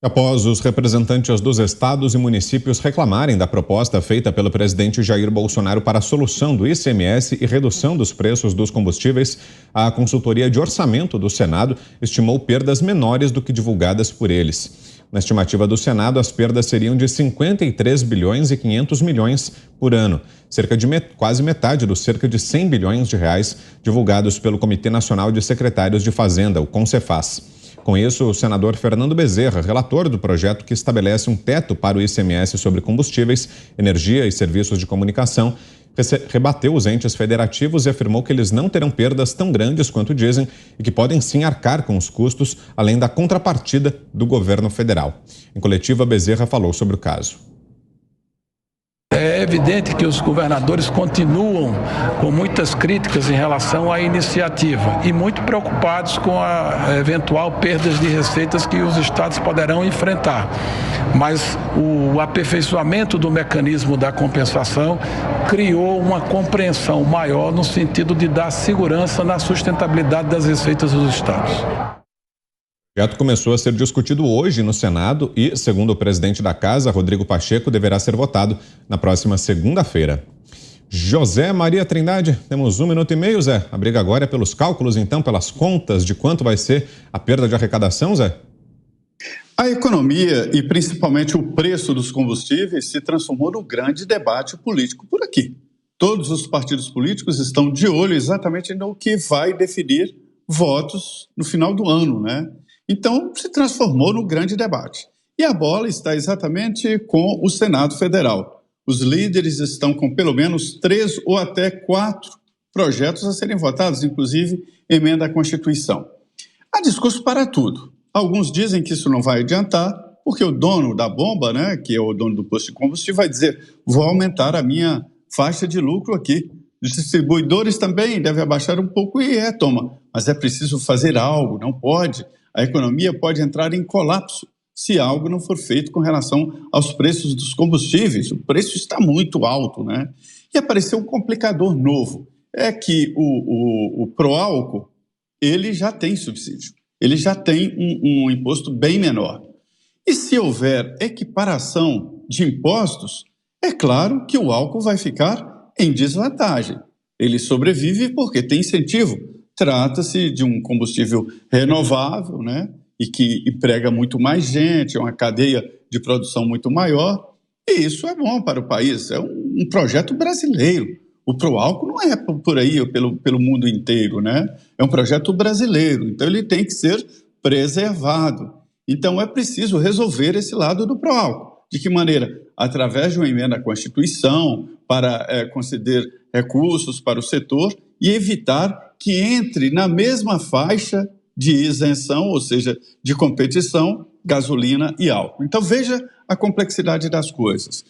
Após os representantes dos estados e municípios reclamarem da proposta feita pelo presidente Jair Bolsonaro para a solução do ICMS e redução dos preços dos combustíveis, a consultoria de orçamento do Senado estimou perdas menores do que divulgadas por eles. Na estimativa do Senado, as perdas seriam de 53 bilhões e 500 milhões por ano, cerca de quase metade dos cerca de 100 bilhões de reais divulgados pelo Comitê Nacional de Secretários de Fazenda, o CONCEFAZ. Com isso, o senador Fernando Bezerra, relator do projeto que estabelece um teto para o ICMS sobre combustíveis, energia e serviços de comunicação, rebateu os entes federativos e afirmou que eles não terão perdas tão grandes quanto dizem e que podem sim arcar com os custos, além da contrapartida do governo federal. Em coletiva, Bezerra falou sobre o caso. É evidente que os governadores continuam com muitas críticas em relação à iniciativa e muito preocupados com a eventual perdas de receitas que os estados poderão enfrentar. Mas o aperfeiçoamento do mecanismo da compensação criou uma compreensão maior no sentido de dar segurança na sustentabilidade das receitas dos estados. O projeto começou a ser discutido hoje no Senado e, segundo o presidente da Casa, Rodrigo Pacheco, deverá ser votado na próxima segunda-feira. José Maria Trindade, temos 1 minuto e meio, Zé. A briga agora é pelos cálculos, então, pelas contas de quanto vai ser a perda de arrecadação, Zé? A economia e principalmente o preço dos combustíveis se transformou num grande debate político por aqui. Todos os partidos políticos estão de olho exatamente no que vai definir votos no final do ano, né? Então, se transformou no grande debate. E a bola está exatamente com o Senado Federal. Os líderes estão com pelo menos 3 ou até 4 projetos a serem votados, inclusive emenda à Constituição. Há discurso para tudo. Alguns dizem que isso não vai adiantar, porque o dono da bomba, né, que é o dono do posto de combustível, vai dizer: vou aumentar a minha faixa de lucro aqui. Os distribuidores também devem abaixar um pouco e toma. Mas é preciso fazer algo, não pode. A economia pode entrar em colapso se algo não for feito com relação aos preços dos combustíveis. O preço está muito alto, né? E apareceu um complicador novo. É que o Proálcool, ele já tem subsídio. Ele já tem um imposto bem menor. E se houver equiparação de impostos, é claro que o álcool vai ficar em desvantagem. Ele sobrevive porque tem incentivo. Trata-se de um combustível renovável, né? E que emprega muito mais gente, é uma cadeia de produção muito maior. E isso é bom para o país, é um projeto brasileiro. O Proálcool não é por aí, pelo mundo inteiro, né? É um projeto brasileiro, então ele tem que ser preservado. Então é preciso resolver esse lado do Proálcool. De que maneira? Através de uma emenda à Constituição, para conceder recursos para o setor e evitar que entre na mesma faixa de isenção, ou seja, de competição, gasolina e álcool. Então veja a complexidade das coisas.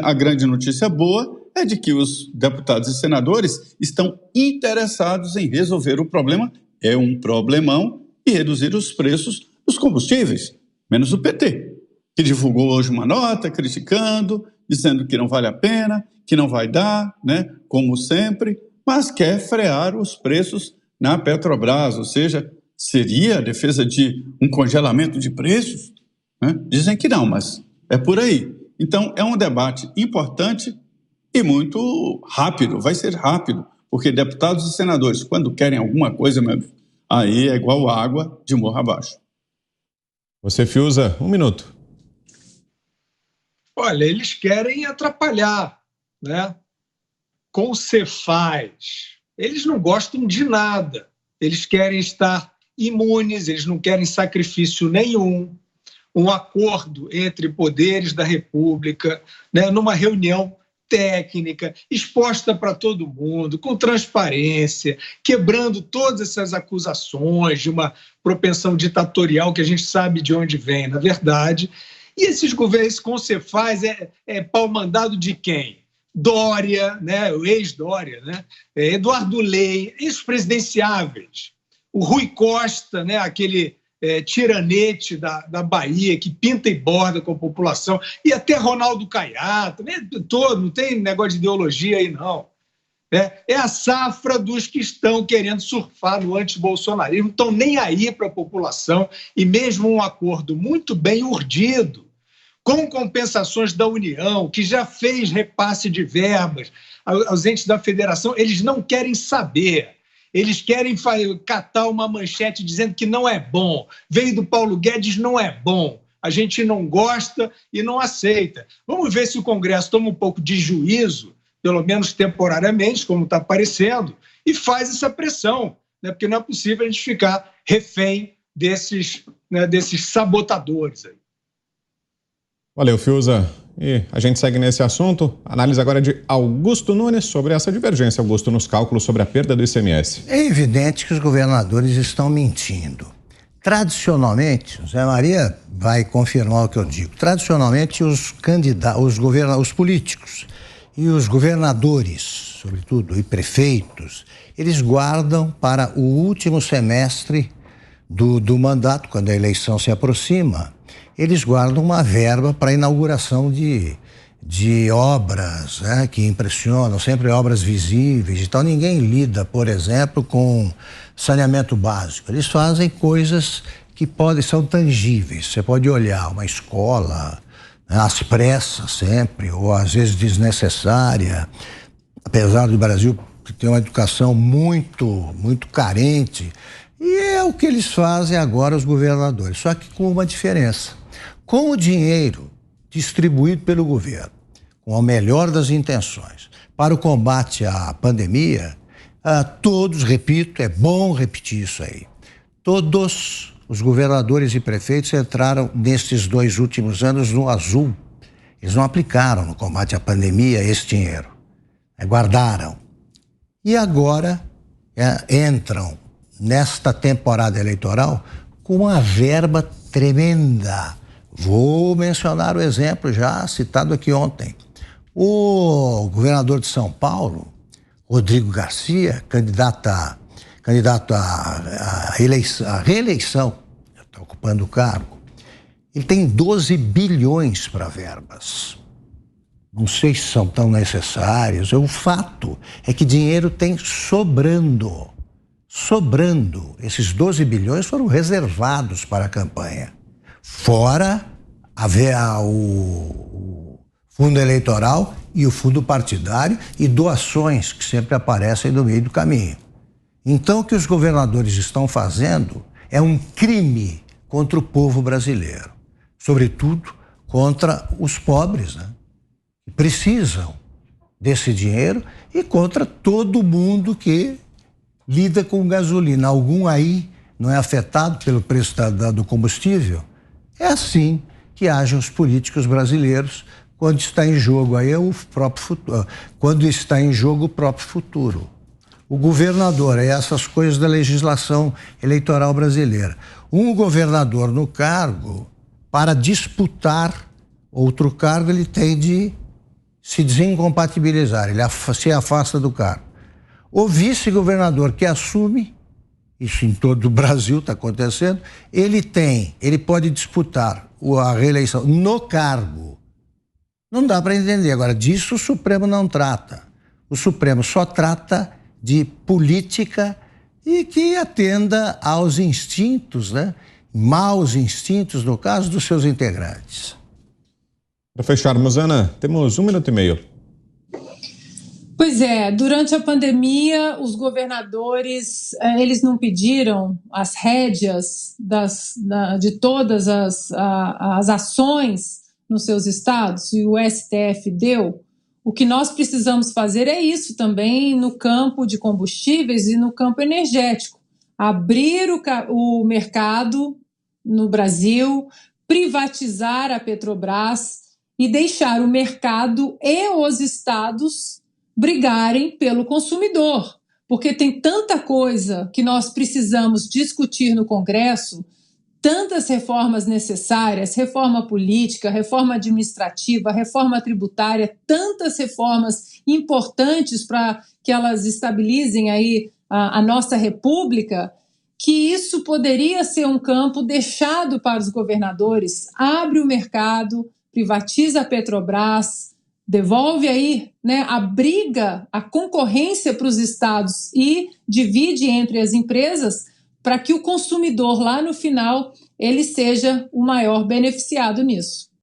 A grande notícia boa é de que os deputados e senadores estão interessados em resolver o problema, é um problemão, e reduzir os preços dos combustíveis, menos o PT, que divulgou hoje uma nota criticando, dizendo que não vale a pena, que não vai dar, né, como sempre, mas quer frear os preços na Petrobras, ou seja, seria a defesa de um congelamento de preços? Né? Dizem que não, mas é por aí. Então, é um debate importante e muito rápido, vai ser rápido, porque deputados e senadores, quando querem alguma coisa, meu amigo, aí é igual água de morro abaixo. Você, Fiuza, 1 minuto. Olha, eles querem atrapalhar, né? Com o Cefaz. Eles não gostam de nada. Eles querem estar imunes, eles não querem sacrifício nenhum. Um acordo entre poderes da República, né, numa reunião técnica, exposta para todo mundo, com transparência, quebrando todas essas acusações de uma propensão ditatorial que a gente sabe de onde vem, na verdade. E esses governos com o Cefaz é pau mandado de quem? Dória, né, o ex-Dória, né, Eduardo Lei, ex-presidenciáveis, o Rui Costa, né, aquele tiranete da Bahia, que pinta e borda com a população, e até Ronaldo Caiado, né, todo, não tem negócio de ideologia aí, não. É a safra dos que estão querendo surfar no antibolsonarismo, não estão nem aí para a população, e mesmo um acordo muito bem urdido, com compensações da União, que já fez repasse de verbas aos entes da federação, eles não querem saber. Eles querem catar uma manchete dizendo que não é bom. Veio do Paulo Guedes, não é bom. A gente não gosta e não aceita. Vamos ver se o Congresso toma um pouco de juízo, pelo menos temporariamente, como está parecendo, e faz essa pressão, né? Porque não é possível a gente ficar refém desses sabotadores aí. Valeu, Fiuza. E a gente segue nesse assunto. Análise agora de Augusto Nunes sobre essa divergência, Augusto, nos cálculos sobre a perda do ICMS. É evidente que os governadores estão mentindo. Tradicionalmente, o Zé Maria vai confirmar o que eu digo, tradicionalmente os políticos e os governadores, sobretudo, e prefeitos, eles guardam para o último semestre do mandato, quando a eleição se aproxima, eles guardam uma verba para a inauguração de obras, né, que impressionam, sempre obras visíveis. Então ninguém lida, por exemplo, com saneamento básico. Eles fazem coisas que são tangíveis. Você pode olhar uma escola, né, às pressas sempre, ou às vezes desnecessária, apesar do Brasil ter uma educação muito, muito carente. E é o que eles fazem agora, os governadores, só que com uma diferença. Com o dinheiro distribuído pelo governo, com a melhor das intenções, para o combate à pandemia, todos, repito, é bom repetir isso aí, todos os governadores e prefeitos entraram nestes 2 últimos anos no azul. Eles não aplicaram no combate à pandemia esse dinheiro, guardaram. E agora entram nesta temporada eleitoral com uma verba tremenda. Vou mencionar o exemplo já citado aqui ontem. O governador de São Paulo, Rodrigo Garcia, candidato à reeleição, está ocupando o cargo, ele tem 12 bilhões para verbas. Não sei se são tão necessários. O fato é que dinheiro tem sobrando. Esses 12 bilhões foram reservados para a campanha. Fora o fundo eleitoral e o fundo partidário e doações que sempre aparecem no meio do caminho. Então, o que os governadores estão fazendo é um crime contra o povo brasileiro, sobretudo contra os pobres, né, que precisam desse dinheiro, e contra todo mundo que lida com gasolina. Algum aí não é afetado pelo preço do combustível? É assim que agem os políticos brasileiros quando está em jogo aí o próprio futuro, quando está em jogo o próprio futuro. O governador, é essas coisas da legislação eleitoral brasileira. Um governador no cargo, para disputar outro cargo, ele tem de se desincompatibilizar, ele se afasta do cargo. O vice-governador que assume, isso em todo o Brasil está acontecendo, ele pode disputar a reeleição no cargo. Não dá para entender. Agora, disso o Supremo não trata. O Supremo só trata de política e que atenda aos instintos, né? Maus instintos, no caso, dos seus integrantes. Para fecharmos, Ana, temos 1 minuto e meio. Pois é, durante a pandemia, os governadores, eles não pediram as rédeas de todas as ações nos seus estados, e o STF deu. O que nós precisamos fazer é isso também no campo de combustíveis e no campo energético. Abrir o mercado no Brasil, privatizar a Petrobras e deixar o mercado e os estados brigarem pelo consumidor, porque tem tanta coisa que nós precisamos discutir no Congresso, tantas reformas necessárias, reforma política, reforma administrativa, reforma tributária, tantas reformas importantes para que elas estabilizem aí a nossa república, que isso poderia ser um campo deixado para os governadores. Abre o mercado, privatiza a Petrobras, devolve aí, né, a briga, a concorrência para os estados e divide entre as empresas para que o consumidor lá no final ele seja o maior beneficiado nisso.